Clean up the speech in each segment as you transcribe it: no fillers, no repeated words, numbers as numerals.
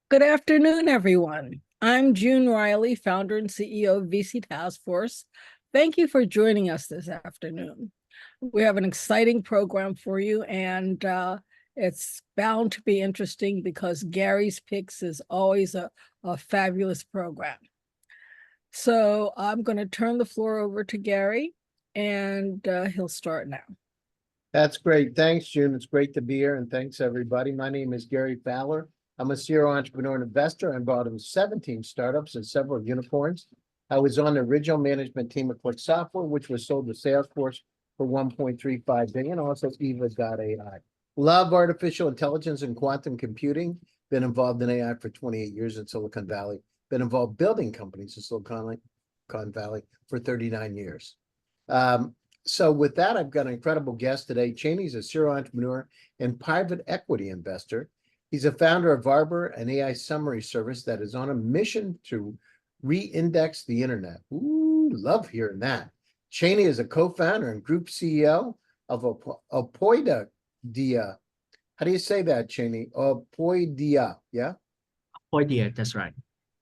Good afternoon, everyone. I'm June Riley, founder and CEO of VC Task Force. Thank you for joining us this afternoon. We have an exciting program for you, and it's bound to be interesting because Gary's Picks is always a fabulous program. So I'm going to turn the floor over to Gary, and he'll start now. That's great. Thanks, June. It's great to be here, and thanks, everybody. My name is Gary Fowler. I'm a serial entrepreneur and investor. I'm involved in 17 startups and several unicorns. I was on the original management team of Click Software, which was sold to Salesforce for $1.35 billion. Also, Eva.ai. Love artificial intelligence and quantum computing. Been involved in AI for 28 years in Silicon Valley. Been involved building companies in Silicon Valley for 39 years. So with that, I've got an incredible guest today. Cheney's a serial entrepreneur and private equity investor. He's a founder of Arbor, an AI summary service that is on a mission to re-index the internet. Ooh, love hearing that. Cheney is a co-founder and group CEO of Apoidia. How do you say that, Cheney? Apoidia, yeah? Apoidia, that's right.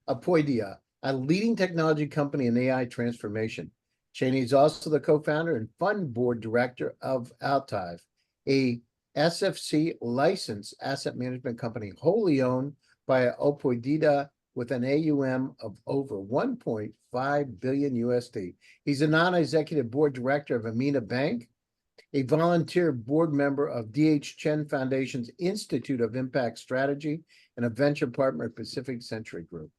Apoidia, a leading technology company in AI transformation. Cheney is also the co-founder and fund board director of Altive, a SFC licensed asset management company wholly owned by Apoidia with an AUM of over 1.5 billion USD. He's a non-executive board director of AMINA Bank, a volunteer board member of Chen Foundation's Institute of Impact Strategy, and a venture partner at Pacific Century Group.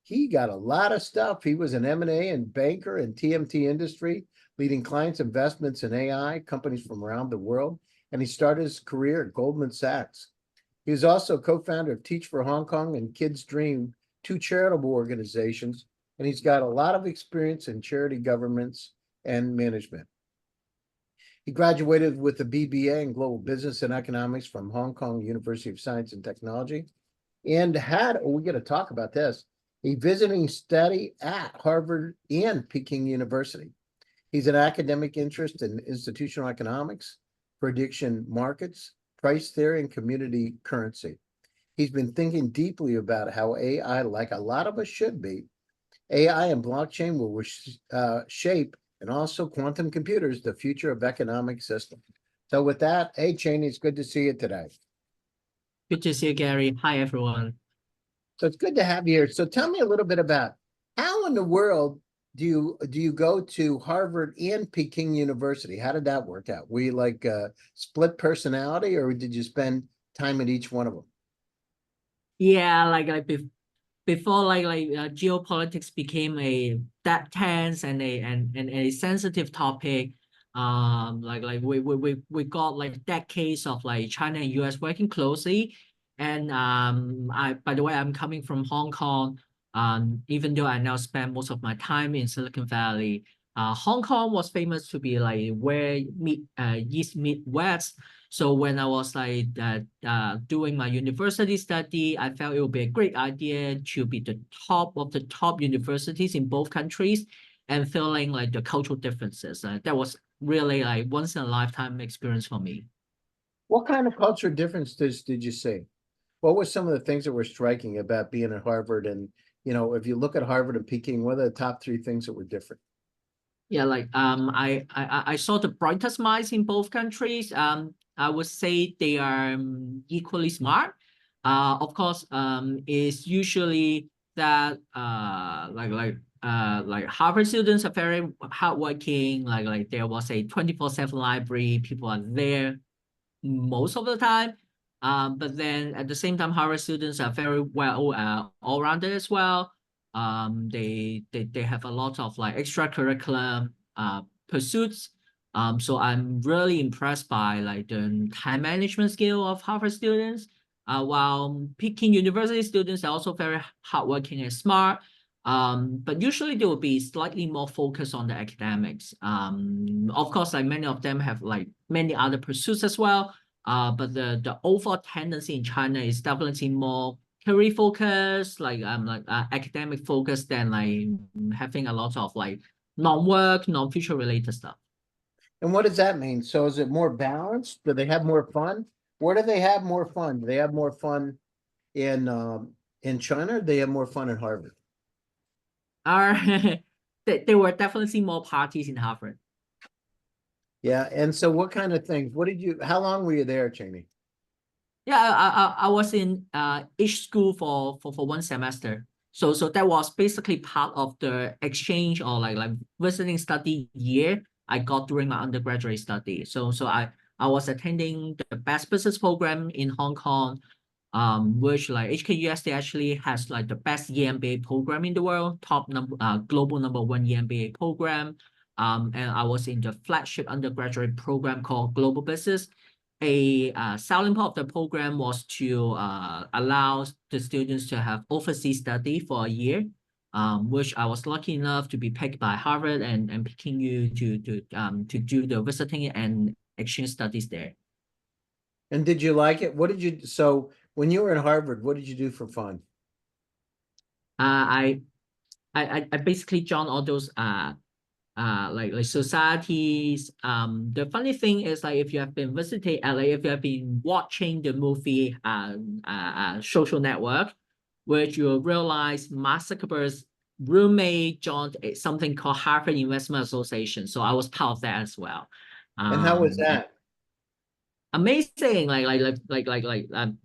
He got a lot of stuff. He was an M&A and banker in TMT industry, leading clients' investments in AI companies from around the world. And he started his career at Goldman Sachs. He was also co-founder of Teach for Hong Kong and Kids Dream, two charitable organizations. And he's got a lot of experience in charity governments and management. He graduated with a BBA in Global Business and Economics from Hong Kong University of Science and Technology. And we got to talk about this, a visiting study at Harvard and Peking University. He's an academic interest in institutional economics, prediction markets, price theory, and community currency. He's been thinking deeply about how AI, like a lot of us should be, AI and blockchain will shape, and also quantum computers, the future of economic system. So with that, hey, Cheney, it's good to see you today. Good to see you, Gary. Hi, everyone. So it's good to have you here. So tell me a little bit about how in the world do you go to Harvard and Peking University? How did that work out? Were you like split personality, or did you spend time at each one of them? Yeah, before geopolitics became that tense and a sensitive topic. We got like decades of like China and US working closely. And by the way, I'm coming from Hong Kong. Even though I now spend most of my time in Silicon Valley, Hong Kong was famous to be like where East meet West. So when I was doing my university study, I felt it would be a great idea to be the top of the top universities in both countries, and feeling like the cultural differences. That was really like once in a lifetime experience for me. What kind of cultural differences did you see? What were some of the things that were striking about being at Harvard? And, you know, if you look at Harvard and Peking, what are the top three things that were different? Yeah, I saw the brightest minds in both countries. I would say they are equally smart. Of course, it's usually that Harvard students are very hardworking. Like there was a 24/7 library. People are there most of the time. But then at the same time, Harvard students are very well all-rounded as well. They have a lot of like extracurricular pursuits. So I'm really impressed by like the time management skill of Harvard students. While Peking University students are also very hardworking and smart. But usually they will be slightly more focused on the academics. Of course, like many of them have like many other pursuits as well. But the overall tendency in China is definitely more career focused, academic focused, than like having a lot of like non-work, non-future related stuff. And what does that mean? So is it more balanced? Do they have more fun? Where do they have more fun? Do they have more fun in in China, or they have more fun at Harvard? There were definitely more parties in Harvard. Yeah, and so what kind of things? How long were you there, Cheney? Yeah, I was in each school for 1 semester. So that was basically part of the exchange or like visiting study year I got during my undergraduate study. So I was attending the best business program in Hong Kong, which like HKUST actually has like the best EMBA program in the world, global #1 EMBA program. And I was in the flagship undergraduate program called Global Business. A selling point of the program was to allow the students to have overseas study for a year, which I was lucky enough to be picked by Harvard and picking you to do the visiting and exchange studies there. And did you like it? So when you were in Harvard, what did you do for fun? I basically joined all those like societies. The funny thing is, like, if you have been visiting LA, if you have been watching the movie Social Network, which you will realize Mark Zuckerberg's roommate joined something called Harvard Investment Association. So I was part of that as well. And how was that? Amazing. The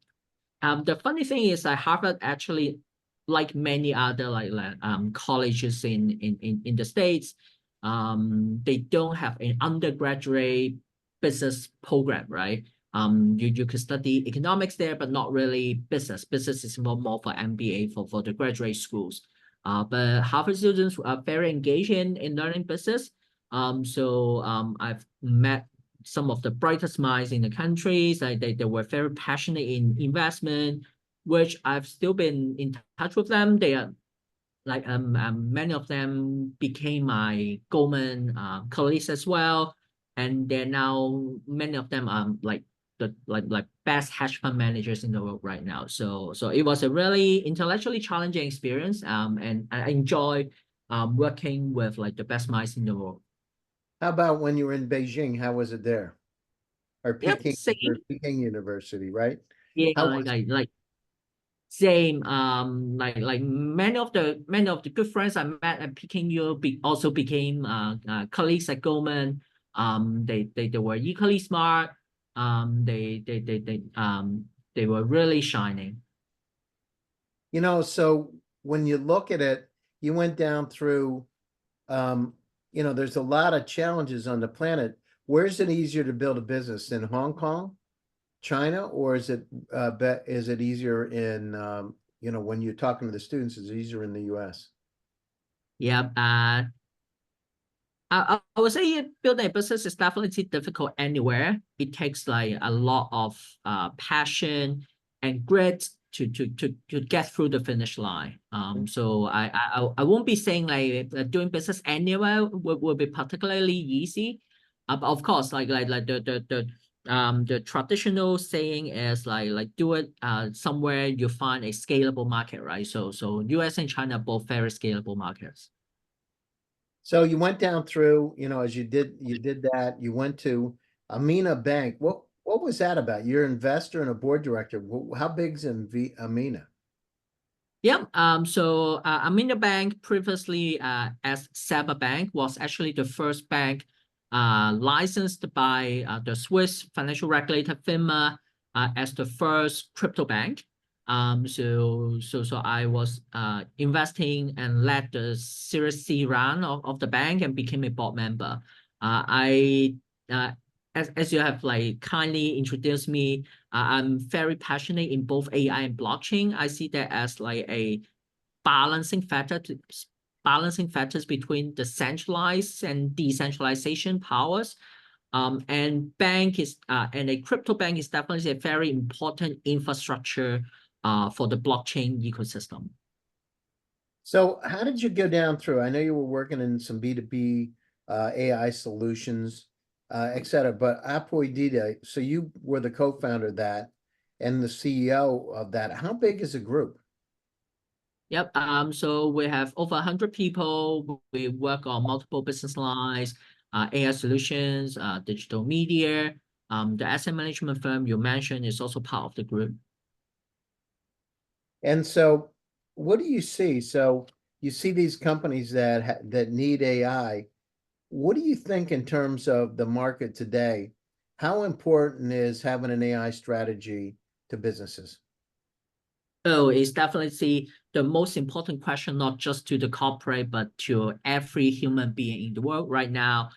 funny thing is that Harvard actually, like many other colleges in the States, they don't have an undergraduate business program, right? You could study economics there, but not really business. Business is more for MBA for the graduate schools. But Harvard students are very engaged in learning business. I've met some of the brightest minds in the countries. They were very passionate in investment, which I've still been in touch with them. They are like many of them became my Goldman colleagues as well, and they're now many of them are like the best hedge fund managers in the world right now. So it was a really intellectually challenging experience. And I enjoy working with like the best minds in the world. How about when you were in Beijing? How was it there? Or Yep, same. Peking University, right? Yeah, How was like same. Like many of the good friends I met at Peking U also became colleagues at Goldman. They were equally smart. They were really shining. So when you look at it, you went down through, there's a lot of challenges on the planet. Where's it easier to build a business, in Hong Kong, China, or is it easier in, when you're talking to the students, is it easier in the US? Yeah. I would say building a business is definitely difficult anywhere. It takes like a lot of passion and grit to get through the finish line. So I won't be saying like doing business anywhere will be particularly easy. But of course, like the traditional saying is like do it somewhere you find a scalable market, right? So US and China are both very scalable markets. So you went down through, as you did that, you went to AMINA Bank. What was that about? You're an investor and a board director. How big's AMINA? Yeah. So AMINA Bank, previously as SEBA Bank, was actually the first bank licensed by the Swiss financial regulator FINMA as the first crypto bank. So I was investing and led the Series C round of the bank and became a board member. As you have like kindly introduced me, I'm very passionate in both AI and blockchain. I see that as like a balancing factors between the centralized and decentralization powers. And a crypto bank is definitely a very important infrastructure for the blockchain ecosystem. So how did you go down through? I know you were working in some B2B AI solutions, et cetera, but Apoidida, so you were the co-founder of that and the CEO of that. How big is the group? Yep. So we have over 100 people. We work on multiple business lines, AI solutions, digital media. The asset management firm you mentioned is also part of the group. And so what do you see? So you see these companies that need AI. What do you think in terms of the market today? How important is having an AI strategy to businesses? Oh, it's definitely the most important question, not just to the corporate, but to every human being in the world right now.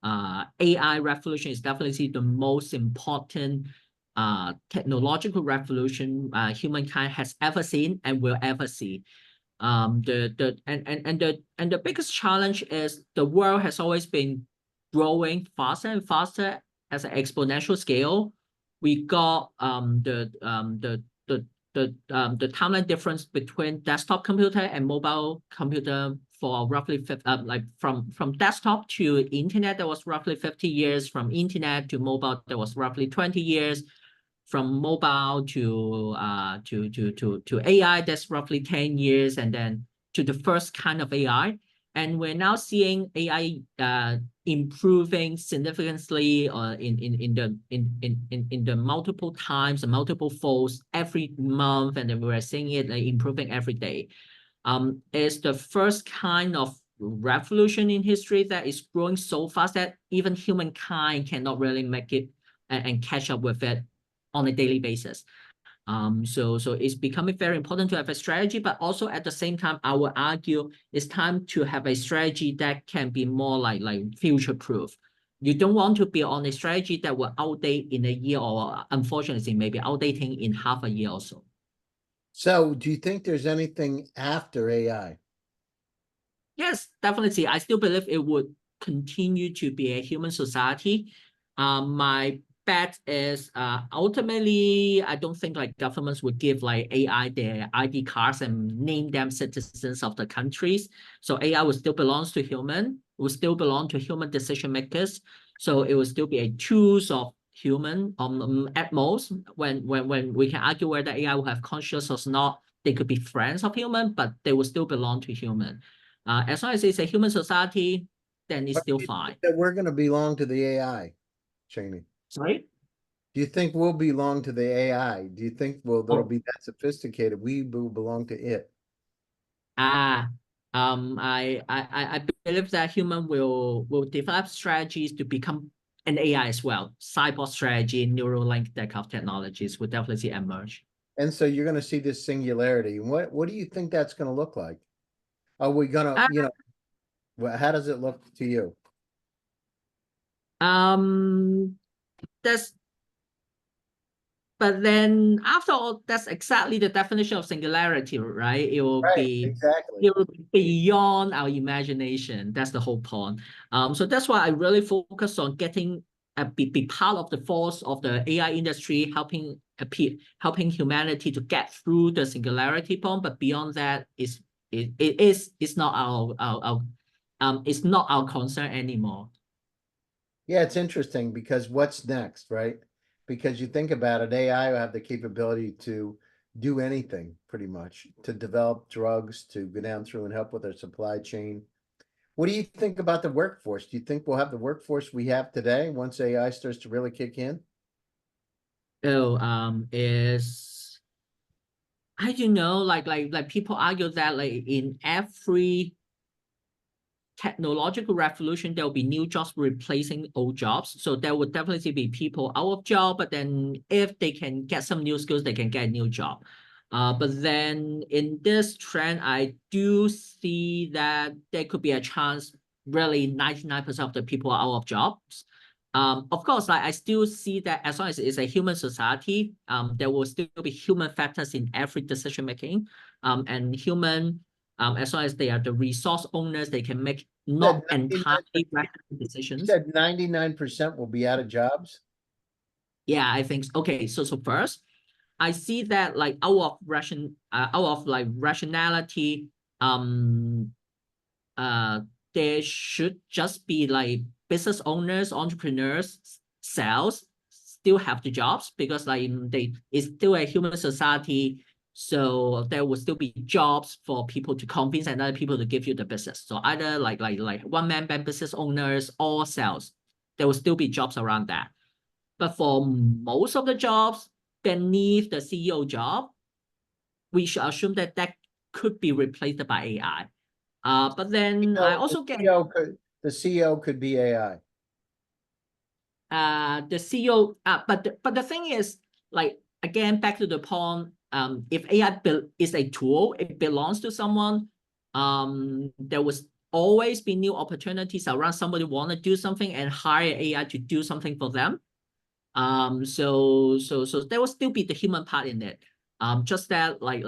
AI revolution is definitely the most important technological revolution humankind has ever seen and will ever see. The biggest challenge is the world has always been growing faster and faster as an exponential scale. We got the timeline difference between desktop computer and mobile computer for roughly like from desktop to internet, that was roughly 50 years. From internet to mobile, that was roughly 20 years. From mobile to AI, that's roughly 10 years, and then to the first kind of AI. And we're now seeing AI improving significantly in the multiple times and multiple folds every month, and then we're seeing it improving every day. It's the first kind of revolution in history that is growing so fast that even humankind cannot really make it and catch up with it on a daily basis. So it's becoming very important to have a strategy, but also at the same time, I would argue it's time to have a strategy that can be more like future proof. You don't want to be on a strategy that will outdate in a year, or unfortunately maybe outdating in half a year or so. So do you think there's anything after AI? Yes, definitely. I still believe it would continue to be a human society. My bet is ultimately, I don't think like governments would give like AI their ID cards and name them citizens of the countries. So AI will still belongs to human, will still belong to human decision makers. So it will still be a tools of human at most. When we can argue whether AI will have conscious or not, they could be friends of human, but they will still belong to human. As long as it's a human society, then it's still fine. That we're going to belong to the AI, Cheney? Sorry? Do you think we'll belong to the AI? Do you think that'll Oh, be that sophisticated? We will belong to it. I believe that human will develop strategies to become an AI as well. Cyborg strategy, Neuralink, that kind of technologies will definitely emerge. And so you're going to see this singularity. What do you think that's going to look like? Are we going to, how does it look to you? That's But then after all, that's exactly the definition of singularity, right? It will Right, be exactly. beyond our imagination. That's the whole point. So that's why I really focus on getting be part of the force of the AI industry, helping humanity to get through the singularity point. But beyond that, it's not it's not our concern anymore. Yeah, it's interesting because what's next, right? Because you think about it, AI will have the capability to do anything pretty much, to develop drugs, to go down through and help with our supply chain. What do you think about the workforce? Do you think we'll have the workforce we have today once AI starts to really kick in? Oh, I don't know, like people argue that like in every technological revolution, there will be new jobs replacing old jobs. So there would definitely be people out of job, but then if they can get some new skills, they can get a new job. But then in this trend, I do see that there could be a chance really 99% of the people are out of jobs. Of course, I still see that as long as it's a human society, there will still be human factors in every decision making. And human, as long as they are the resource owners, they can make not entirely rational decisions. You said 99% will be out of jobs? Yeah, I think so. Okay, so first, I see that like out of like rationality, there should just be like business owners, entrepreneurs, sales still have the jobs, because like it's still a human society. So there will still be jobs for people to convince another people to give you the business. So either like one-man band business owners or sales, there will still be jobs around that. But for most of the jobs beneath the CEO job, we should assume that that could be replaced by AI. But then I also get The CEO could be AI. the CEO, but the thing is, like, again, back to the point, if AI is a tool, it belongs to someone, there will always be new opportunities around somebody want to do something and hire AI to do something for them. So there will still be the human part in it. Just that like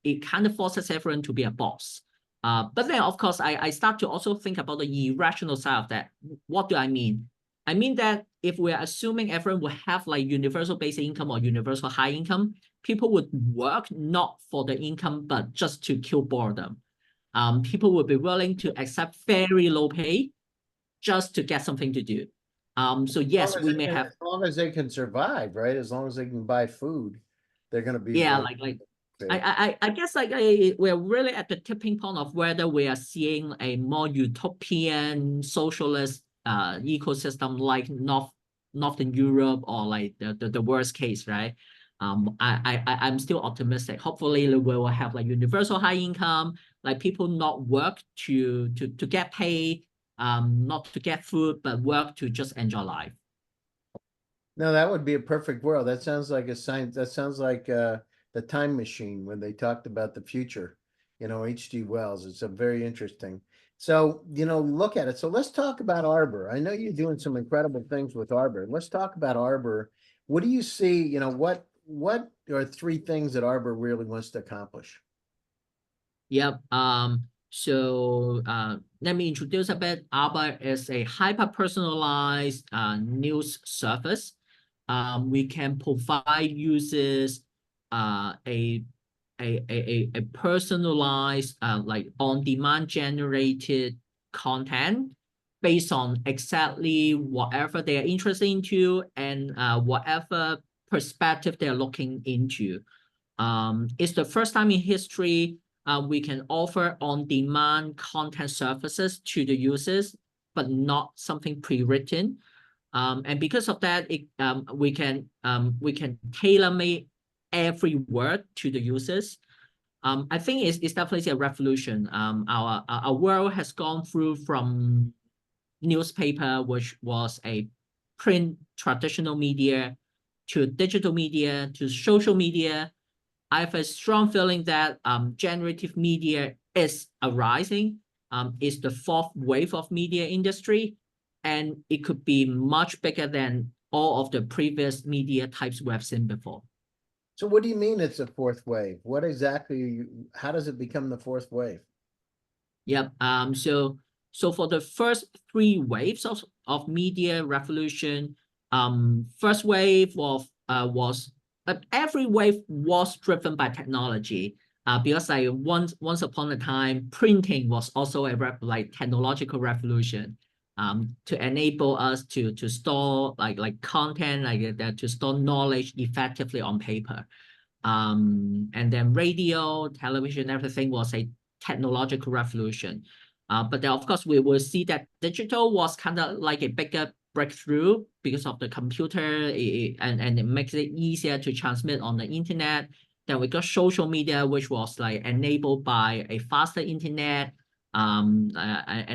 it kind of forces everyone to be a boss. But then of course I start to also think about the irrational side of that. What do I mean? I mean that if we're assuming everyone will have like universal basic income or universal high income, people would work not for the income, but just to kill boredom. People would be willing to accept very low pay just to get something to do. So yes, we may have, as long as they can survive, right? As long as they can buy food, they're going to be I guess like we're really at the tipping point of whether we are seeing a more utopian socialist ecosystem like Northern Europe, or like the worst case, right? I'm still optimistic. Hopefully we will have like universal high income, like people not work to get paid, not to get food, but work to just enjoy life. No, that would be a perfect world. That sounds like a science. That sounds like the Time Machine when they talked about the future. H.G. Wells. It's a very interesting. So, look at it. So let's talk about Arbor. I know you're doing some incredible things with Arbor. Let's talk about Arbor. What do you see? What are three things that Arbor really wants to accomplish? Yep. So let me introduce a bit. Arbor is a hyper-personalized news service. We can provide users a personalized like on-demand generated content based on exactly whatever they are interested into and whatever perspective they're looking into. It's the first time in history we can offer on-demand content services to the users, but not something pre-written. And because of that, we can tailor-make every word to the users. I think it's definitely a revolution. Our world has gone through from newspaper, which was a print traditional media, to digital media, to social media. I have a strong feeling that generative media is arising. It's the fourth wave of media industry, and it could be much bigger than all of the previous media types we have seen before. So what do you mean it's a fourth wave? What exactly, how does it become the fourth wave? Yep. So for the first three waves of media revolution, first wave was every wave was driven by technology. Because like once upon a time, printing was also a technological revolution. To enable us to store like content like that, to store knowledge effectively on paper. And then radio, television, everything was a technological revolution. But then of course we will see that digital was kind of like a bigger breakthrough because of the computer, and it makes it easier to transmit on the internet. Then we got social media, which was like enabled by a faster internet, and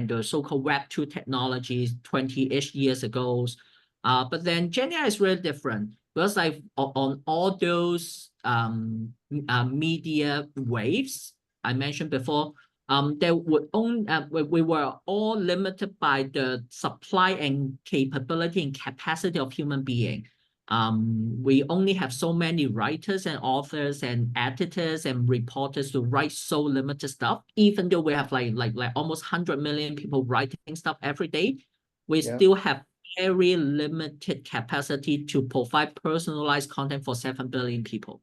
the so-called Web 2 technologies 20-ish years ago. But then Gen AI is really different because like on all those media waves I mentioned before, we were all limited by the supply and capability and capacity of human being. We only have so many writers and authors and editors and reporters to write so limited stuff. Even though we have like almost 100 million people writing stuff every day, we still have very limited capacity to provide personalized content for 7 billion people.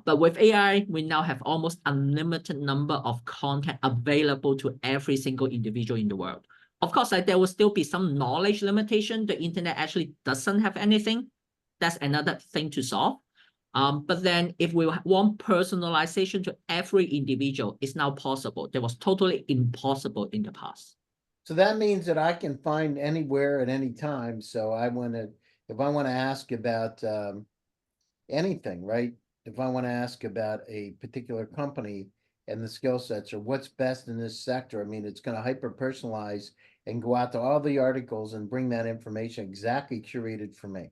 But with AI, we now have almost unlimited number of content available to every single individual in the world. Of course, like there will still be some knowledge limitation. The internet actually doesn't have anything. That's another thing to solve. But then if we want personalization to every individual, it's now possible. That was totally impossible in the past. So that means that I can find anywhere at any time. So if I want to ask about anything, right? if I want to ask about a particular company and the skill sets or what's best in this sector, I mean, it's going to hyper personalize and go out to all the articles and bring that information exactly curated for me.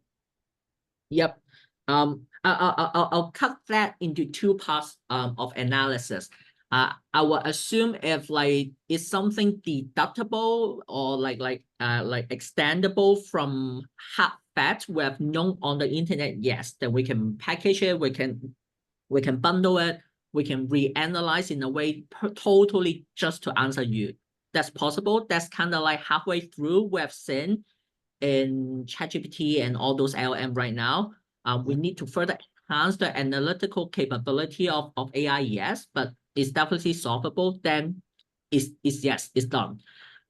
Yep. I'll cut that into two parts of analysis. I will assume if like it's something deductible or like extendable from hard facts we have known on the internet, yes, then we can package it, we can bundle it, we can reanalyze in a way totally just to answer you. That's possible. That's kind of like halfway through we have seen in ChatGPT and all those LM right now. We need to further enhance the analytical capability of AI, yes, but it's definitely solvable. Then yes, it's done.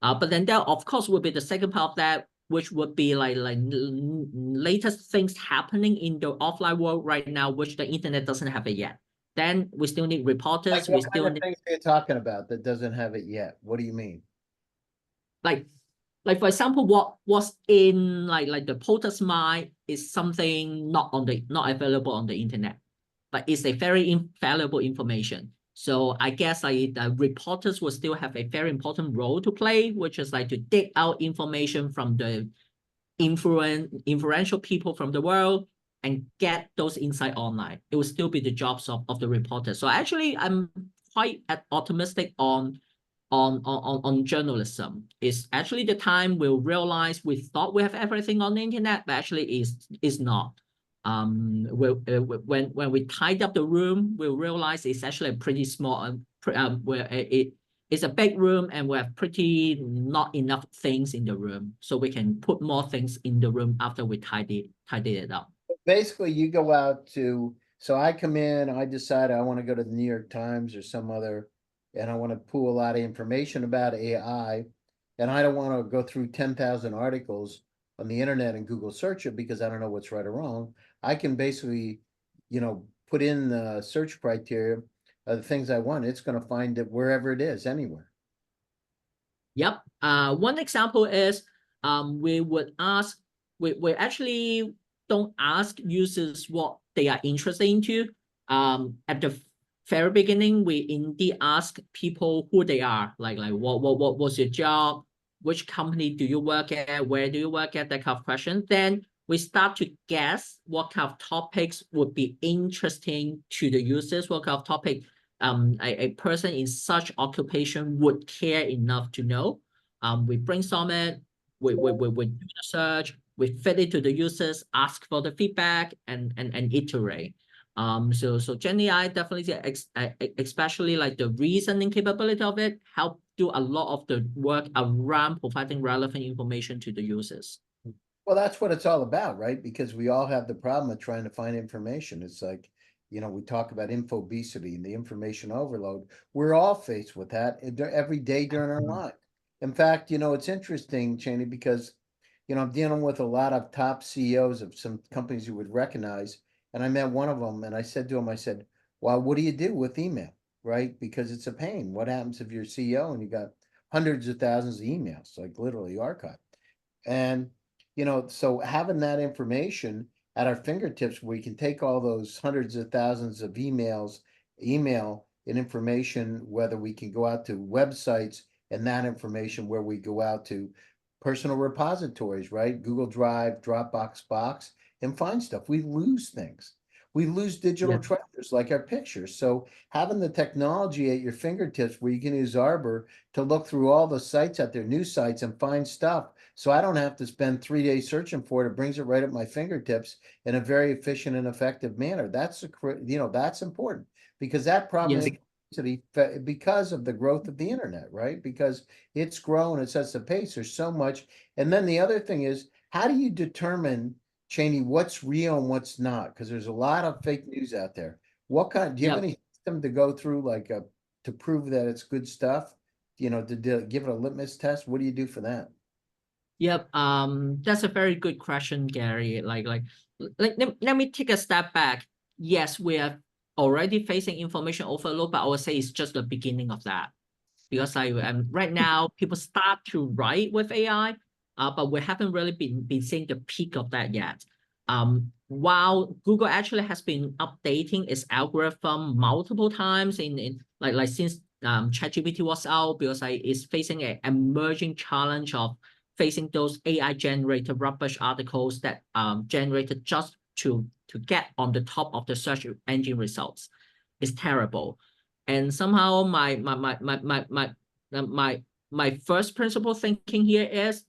But then there, of course, will be the second part of that, which would be like latest things happening in the offline world right now, which the internet doesn't have it yet. Then we still need reporters. Like We what still kind of need things are you talking about that doesn't have it yet? What do you mean? like for example, what was in like the POTUS mind is something not available on the internet, but it's a very valuable information. So I guess like the reporters will still have a very important role to play, which is like to dig out information from the influential people from the world and get those insights online. It will still be the jobs of the reporter. So actually, I'm quite optimistic on journalism. It's actually the time we'll realize we thought we have everything on the internet, but actually is not. When we tied up the room, we'll realize it's actually a pretty small, where it's a big room and we have pretty not enough things in the room, so we can put more things in the room after we tidy it up. Basically, you go out to, so I come in, I decide I want to go to the New York Times or some other, and I want to pull a lot of information about AI, and I don't want to go through 10,000 articles on the internet and Google search it because I don't know what's right or wrong. I can basically, put in the search criteria of the things I want. It's going to find it wherever it is, anywhere. Yep. One example is we would ask, we actually don't ask users what they are interested into. At the very beginning, we indeed ask people who they are, like what was your job, which company do you work at, where do you work at, that kind of question. Then we start to guess what kind of topics would be interesting to the users, what kind of topic a person in such occupation would care enough to know. We brainstorm it, we do the search, we fit it to the users, ask for the feedback, and iterate. So Gen AI definitely, especially like the reasoning capability of it, help do a lot of the work around providing relevant information to the users. Well, that's what it's all about, right? Because we all have the problem of trying to find information. It's like, we talk about infobesity and the information overload. We're all faced with that every day during our life. In fact, it's interesting, Cheney, because, I'm dealing with a lot of top CEOs of some companies you would recognize. And I met one of them and I said to him, I said, well, what do you do with email, right? Because it's a pain. What happens if you're CEO and you got hundreds of thousands of emails, like literally archived? And so having that information at our fingertips, we can take all those hundreds of thousands of email and information, whether we can go out to websites and that information where we go out to personal repositories, right? Google Drive, Dropbox box, and find stuff. We lose things. We lose digital treasures like our pictures. So having the technology at your fingertips where you can use Arbor to look through all the sites out there, news sites, and find stuff. So I don't have to spend 3 days searching for it. It brings it right at my fingertips in a very efficient and effective manner. That's that's important because that problem is because of the growth of the internet, right? Because it's grown at such a pace. There's so much. And then the other thing is, how do you determine, Cheney, what's real and what's not? Because there's a lot of fake news out there. Do you have any system to go through, to prove that it's good stuff? To give it a litmus test? What do you do for that? Yep. That's a very good question, Gary. Let me take a step back. Yes, we are already facing information overload, but I would say it's just the beginning of that. Because right now people start to write with AI, but we haven't really been seeing the peak of that yet. while Google actually has been updating its algorithm multiple times in like since ChatGPT was out, because it's facing an emerging challenge of facing those AI generated rubbish articles that generated just to get on the top of the search engine results. It's terrible. And somehow my first principle thinking here is,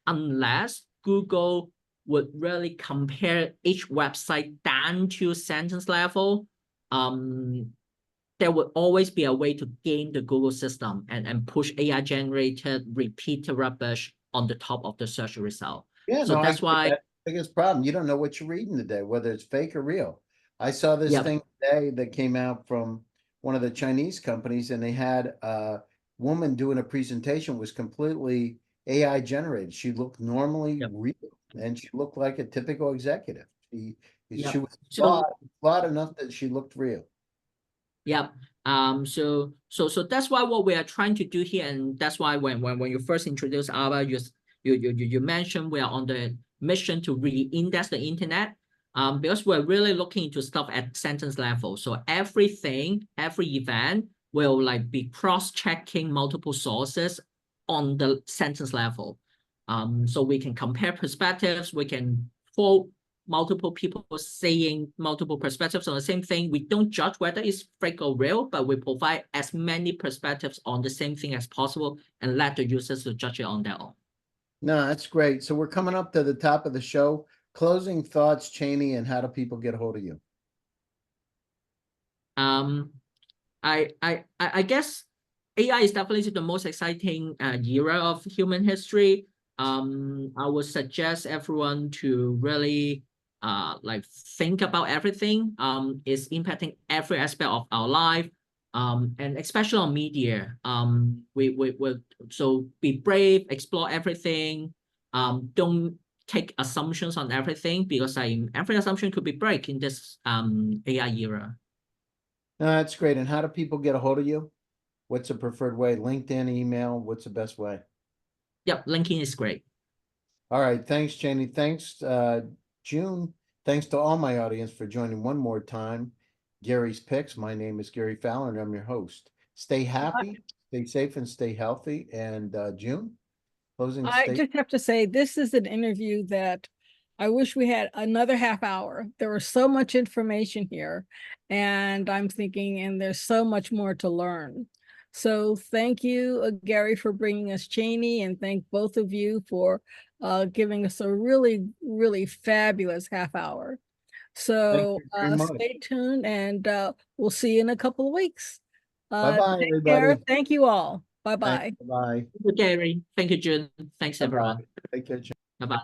unless Google would really compare each website down to sentence level, there would always be a way to game the Google system and push AI generated repeated rubbish on the top of the search result. Yeah, So no, that's why that's the biggest problem. You don't know what you're reading today, whether it's fake or real. I saw this thing today that came out from one of the Chinese companies, and they had a woman doing a presentation, was completely AI generated. She looked normally real, and she looked like a typical executive. She was flawed enough that she looked real. Yep. So that's why what we are trying to do here, and that's why when you first introduced Arbor, you mentioned we are on the mission to re-index the internet. Because we're really looking into stuff at sentence level. So every event will like be cross-checking multiple sources on the sentence level. So we can compare perspectives, we can quote multiple people saying multiple perspectives on the same thing. We don't judge whether it's fake or real, but we provide as many perspectives on the same thing as possible and let the users to judge it on their own. No, that's great. So we're coming up to the top of the show. Closing thoughts, Cheney, and how do people get a hold of you? I guess AI is definitely the most exciting era of human history. I would suggest everyone to really like think about everything. It's impacting every aspect of our life. And especially on media. So be brave, explore everything. Don't take assumptions on everything, because every assumption could be break in this AI era. No, that's great. And how do people get a hold of you? What's the preferred way? LinkedIn, email? What's the best way? Yep, LinkedIn is great. All right. Thanks, Cheney. Thanks, June. Thanks to all my audience for joining one more time. Gary's Picks. My name is Gary Fowler, and I'm your host. Stay happy, stay safe, and stay healthy. And June, closing I statement. just have to say, this is an interview that I wish we had another half hour. There was so much information here, and I'm thinking, and there's so much more to learn. So thank you, Gary, for bringing us Cheney, and thank both of you for giving us a really, really fabulous half hour. So stay tuned, and we'll see you in a couple of weeks. Bye-bye, everybody. Thank you all. Bye-bye. Bye. Thank you, Gary. Thank you, June. Thanks, everyone. Take care. Bye-bye.